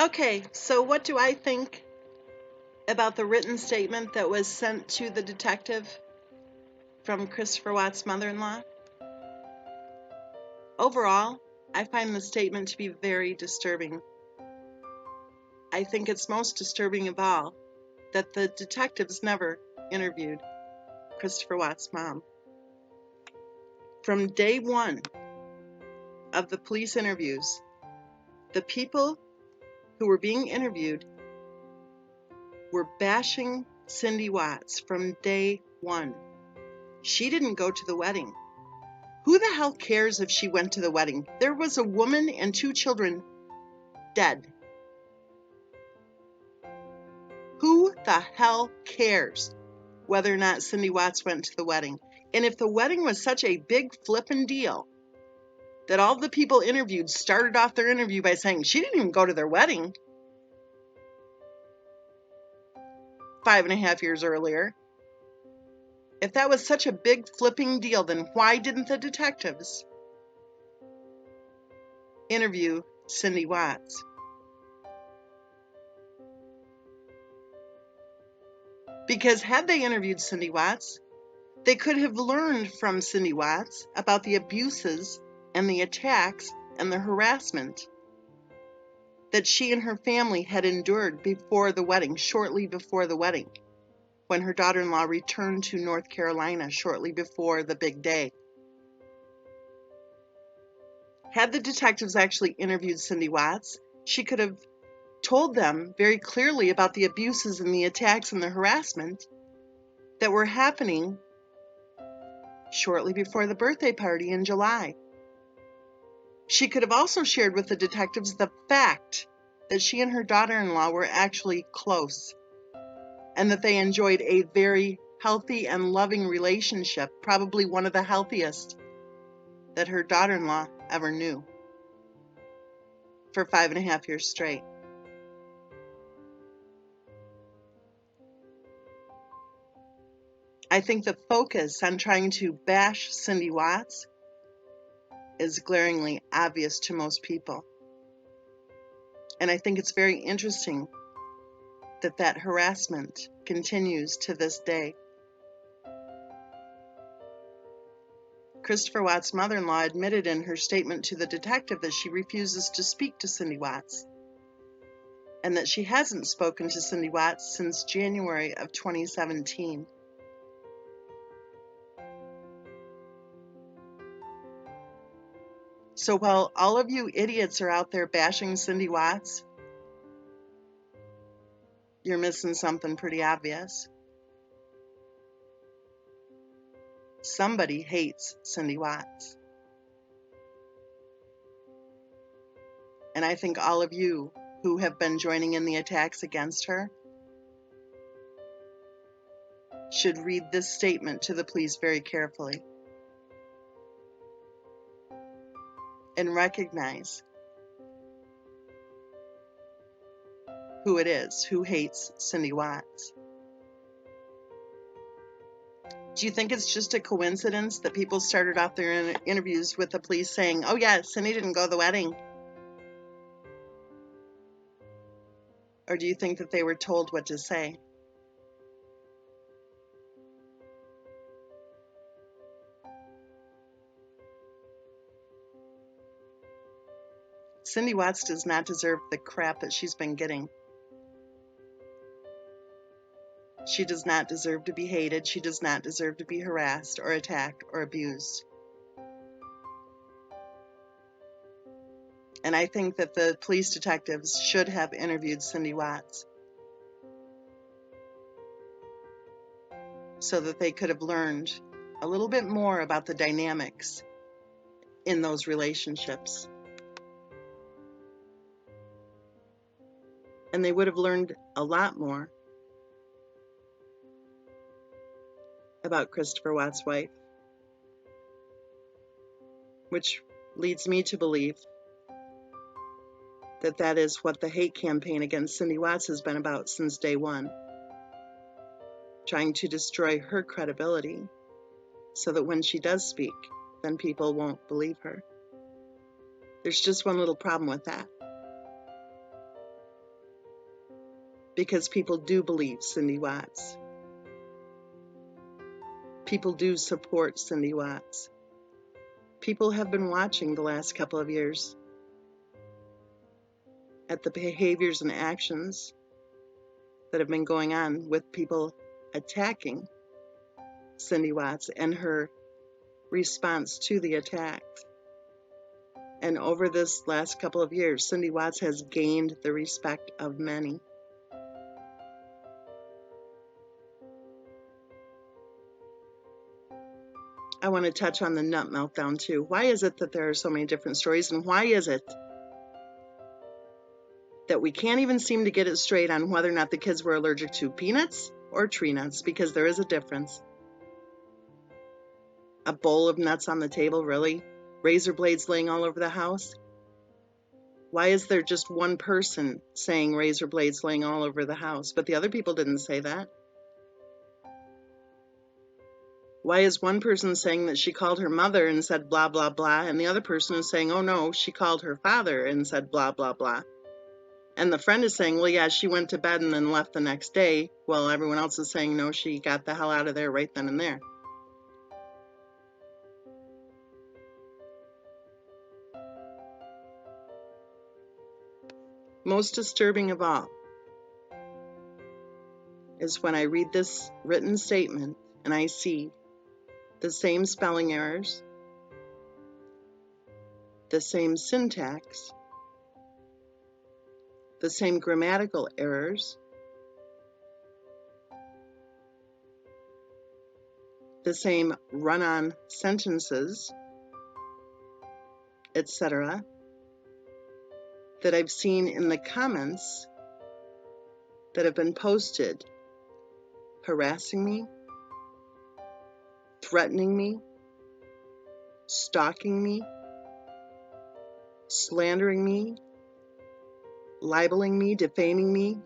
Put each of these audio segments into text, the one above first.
Okay, so what do I think about the written statement that was sent to the detective from Christopher Watt's mother-in-law? Overall, I find the statement to be very disturbing. I think it's most disturbing of all that the detectives never interviewed Christopher Watt's mom. From day one of the police interviews, the people who were being interviewed were bashing Cindy Watts from day one. She didn't go to the wedding. Who the hell cares if she went to the wedding? There was a woman and 2 children dead. Who the hell cares whether or not Cindy Watts went to the wedding? And if the wedding was such a big flippin' deal that all the people interviewed started off their interview by saying she didn't even go to their wedding 5.5 years earlier, if that was such a big flipping deal, then why didn't the detectives interview Cindy Watts? Because had they interviewed Cindy Watts, they could have learned from Cindy Watts about the abuses and the attacks and the harassment that she and her family had endured before the wedding, shortly before the wedding, when her daughter-in-law returned to North Carolina shortly before the big day. Had the detectives actually interviewed Cindy Watts, she could have told them very clearly about the abuses and the attacks and the harassment that were happening shortly before the birthday party in July. She could have also shared with the detectives the fact that she and her daughter-in-law were actually close and that they enjoyed a very healthy and loving relationship, probably one of the healthiest that her daughter-in-law ever knew, for 5.5 years straight. I think the focus on trying to bash Cindy Watts is glaringly obvious to most people. And I think it's very interesting that that harassment continues to this day. Christopher Watts' mother-in-law admitted in her statement to the detective that she refuses to speak to Cindy Watts, and that she hasn't spoken to Cindy Watts since January of 2017. So while all of you idiots are out there bashing Cindy Watts, you're missing something pretty obvious. Somebody hates Cindy Watts. And I think all of you who have been joining in the attacks against her should read this statement to the police very carefully and recognize who it is who hates Cindy Watts. Do you think it's just a coincidence that people started off their interviews with the police saying, oh yeah, Cindy didn't go to the wedding? Or do you think that they were told what to say? Cindy Watts does not deserve the crap that she's been getting. She does not deserve to be hated. She does not deserve to be harassed or attacked or abused. And I think that the police detectives should have interviewed Cindy Watts so that they could have learned a little bit more about the dynamics in those relationships. And they would have learned a lot more about Christopher Watt's wife, which leads me to believe that that is what the hate campaign against Cindy Watts has been about since day one, trying to destroy her credibility so that when she does speak, then people won't believe her. There's just one little problem with that. because people do believe Cindy Watts. People do support Cindy Watts. People have been watching the last couple of years at the behaviors and actions that have been going on with people attacking Cindy Watts and her response to the attacks. And over this last couple of years, Cindy Watts has gained the respect of many. I want to touch on the nut meltdown too. Why is it that there are so many different stories, and why is it that we can't even seem to get it straight on whether or not the kids were allergic to peanuts or tree nuts? Because there is a difference. A bowl of nuts on the table, really? Razor blades laying all over the house? Why is there just one person saying razor blades laying all over the house, but the other people didn't say that? Why is one person saying that she called her mother and said blah, blah, blah, and the other person is saying, oh no, she called her father and said blah, blah, blah? And the friend is saying, well, yeah, she went to bed and then left the next day. Well, everyone else is saying, no, she got the hell out of there right then and there. Most disturbing of all is when I read this written statement and I see the same spelling errors, the same syntax, the same grammatical errors, the same run-on sentences, etc., that I've seen in the comments that have been posted harassing me, threatening me, stalking me, slandering me, libeling me, defaming me.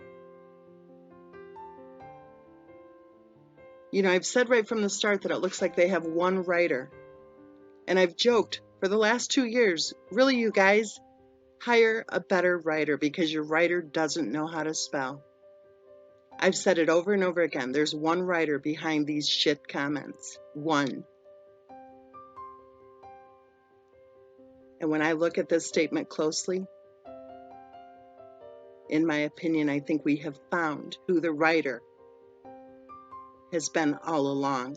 You know, I've said right from the start that it looks like they have one writer. And I've joked for the last 2 years, really, you guys, hire a better writer because your writer doesn't know how to spell. I've said it over and over again. There's one writer behind these shit comments. One. And when I look at this statement closely, in my opinion, I think we have found who the writer has been all along.